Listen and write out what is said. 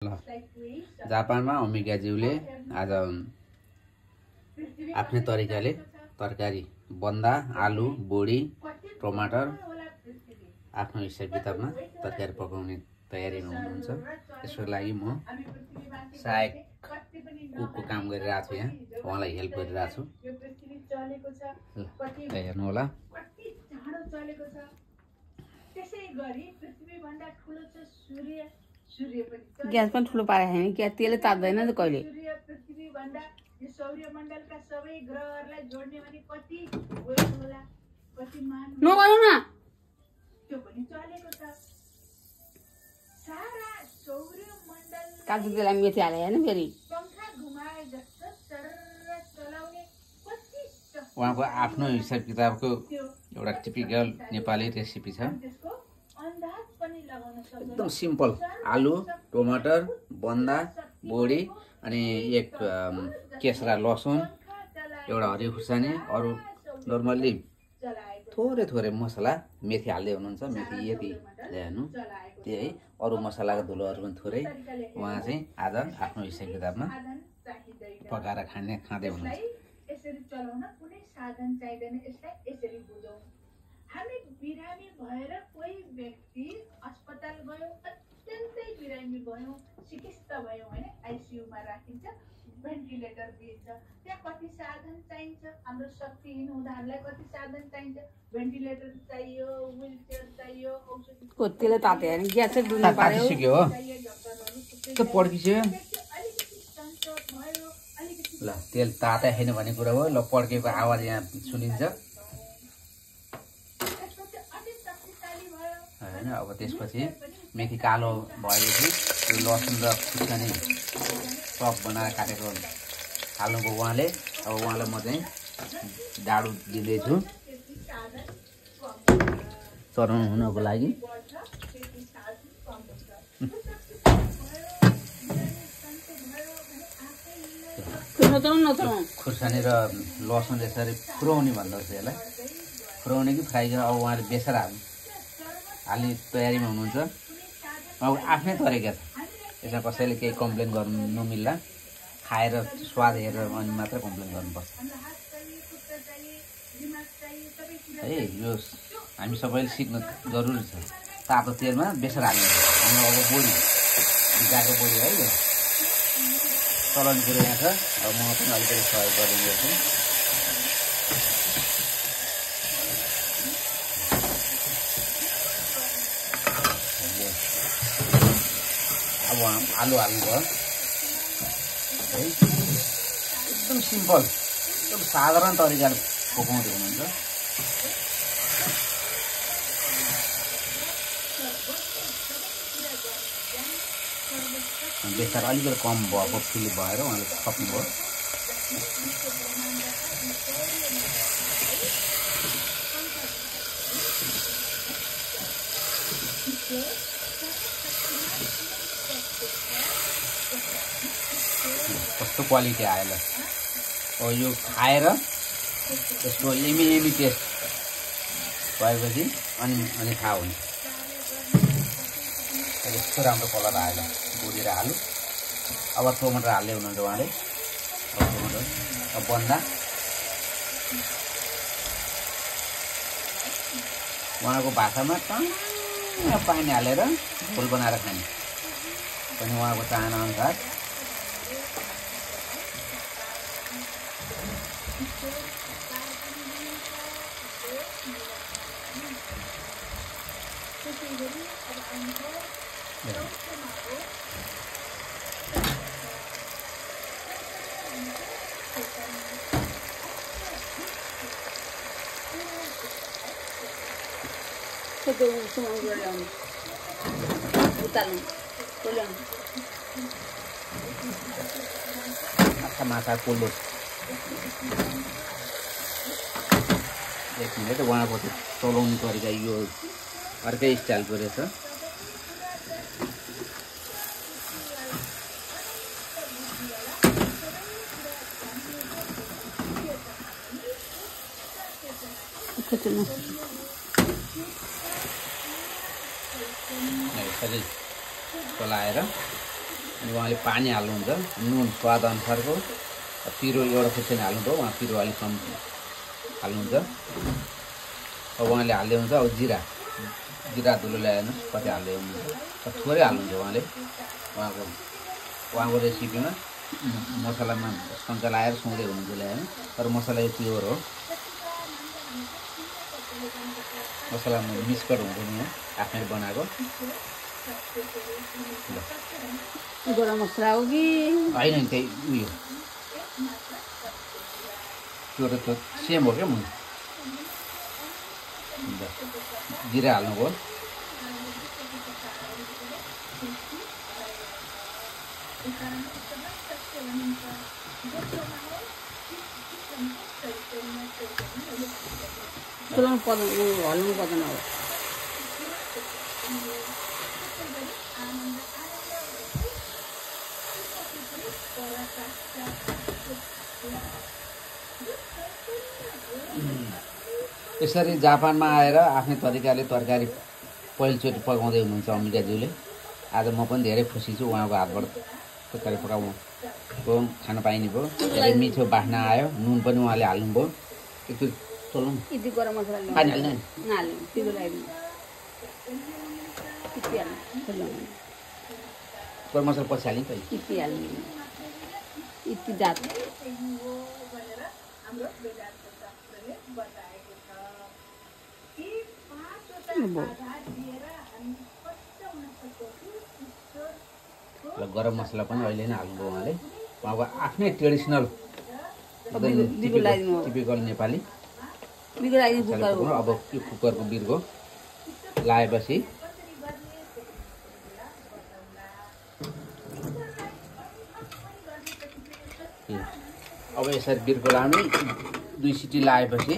जापानमा अम्बिकाज्यूले आज आफ्नै तरिकाले तरकारी बन्दा आलु बोडी टमाटर आफ्नो हिसाब किताबमा तरकारी पकाउने तयारीमा हुनुहुन्छ। यसको लागि म सहायक कुकको काम गरिरहेको छु। यहाँ उहाँलाई हेल्प गरिरहेको छु। हेर्नु होला। ग्यास पनि ठुलो पारेको छैन क्या, त्यसले तात्दैन त कहिले। नगर्नु न। काजु त्यसलाई मेथी हाले होइन फेरि। उहाँको आफ्नो हिसाब किताबको एउटा टिपिकल नेपाली रेसिपी छ। एकदम सिम्पल आलु टमाटर बन्दा बोडी अनि एक केसरा लसुन एउटा हरियो खुर्सानी अरू नर्मल्ली थोरै थोरै मसला मेथी हाल्दै हुनुहुन्छ। मेथी यति हेर्नु त्यही है। अरू मसलाको धुलोहरू पनि थोरै। उहाँ चाहिँ आज आफ्नो हिसाब किताबमा पकाएर खाँदै हुनुहुन्छ। यसरी चलाउन कुनै साधन चाहिँदैन। यसलाई यसरी बुझौँ। हामी बिरामी भएर कोही व्यक्ति अस्पताल गयो, अत्यन्तै बिरामी भयो, चिकित्सा भयो भने आइसियुमा राखिन्छ, भेन्टिलेटर दिइन्छ। त्यहाँ कति साधन चाहिन्छ? हाम्रो शक्तिहीन हुँदा हामीलाई कति साधन चाहिन्छ? भेन्टिलेटर चाहियो, व्हिलचेयर चाहियो, औषधि कोतीले ताते हैन ग्यास चाहिँ दुनु पर्यो। सिक्यो हो त्यो पड्किसक्यो। ल तेल ताता छैन भन्ने कुरा हो। ल पड्केको आवाज यहाँ सुनिन्छ हैन। अब त्यसपछि मेथी कालो भएपछि लसुन र खुर्सानी चप बनाएर काटेको हाल्नुभयो उहाँले। अब उहाँलाई म चाहिँ डाडु दिँदैछु चढाउनु हुनको लागि। खुर्सानी र लसुन यसरी खुराउने भन्दो रहेछ यसलाई। खुराउने कि फ्राई गरेर अब उहाँले बेसर हाल्ने तयारीमा हुनुहुन्छ। अब आफ्नै तरिका छ। यसमा कसैले केही कम्प्लेन गर्नु नमिल्ला। खाएर स्वाद हेरेर अनि मात्र कम्प्लेन गर्नुपर्छ है। यो हामी सबैले सिक्नु जरुरी छ। तातो तेलमा बेसर हाल्नु। हाम्रो अब बोडी भिजाएको बोडी है यो चलाउने कुरो यहाँ छ। अब म पनि अलिकति सहयोग गरिदिन्छु। अब आलु हाल्नुभयो है। एकदम सिम्पल एकदम साधारण तरिकाले पकाउँदै हुनुहुन्छ। बेसार अलिकति कम भएको फिल भएर उहाँले सक्नुभयो। कस्तो क्वालिटी आयो ल। अब यो खाएर यसको एमी टेस्ट भएपछि अनि थाहा हुन्छ। यस्तो राम्रो कलर आयो बोडी र आलु। अब टमाटर हाल्दै हुनुहुन्छ उहाँले। अब टमाटर अब बन्दा उहाँको भाषामा पानी हालेर झोल बनाएर खाने पनि उहाँको चाहना अनुसार। माछा कोल्लो एक मिनट। उहाँको चलाउने तरिका यो अर्कै स्टाइलको रहेछ। यसरी चलाएर अनि उहाँले पानी हाल्नुहुन्छ, नुन स्वाद अनुसारको, पिरो एउटा खुर्सानी हाल्नुभयो, उहाँ पिरो अलिक कम हाल्नुहुन्छ। अब उहाँले हाल्दै हुन्छ अब जिरा धुलो ल्याएनस् कति हाल्दै हुनुहुन्छ, थोरै हाल्नुहुन्छ उहाँले। उहाँको रेसिपीमा मसलामा सन्चा लाएर सुँग्दै हुनुहुन्छ ल्याएन, तर मसला यो प्योर हो, मसलामा मिक्सकर हुँदैन, यहाँ आफैले बनाएको। गरम मसला हो कि होइन त्यही उयो त्यो त त्यो सेम हो क्या म। जिरा हाल्नुभयो, चलाउनु पर्दैन, हल्नु पर्दैन अब। यसरी जापानमा आएर आफ्नै तरिकाले तरकारी पहिलोचोटि पकाउँदै हुनुहुन्छ अम्बिकाज्यूले। आज म पनि धेरै खुसी छु, उहाँको हातबाट तरकारी पकाउनुको खान पाइने भयो, धेरै मिठो बास्ना आयो। नुन पनि उहाँले हाल्नुभयो। एकचोटि चलाउँ यति गरम मसला पानी हाल्दैन, नहाल्नु, पिरो लगाइदिनु, यति हाल्नु, गरम मसला पछि हाल्ने त। यति हाल्नु, यति जात गरम मसला पनि अहिले नै हाल्नुभयो उहाँले। उहाँको आफ्नै ट्रेडिसनल टिपिकल नेपाली। अब यो कुकरको बिर्को लगाएपछि अब यसरी बिर्को लगाउने, 2 सिटी लगाएपछि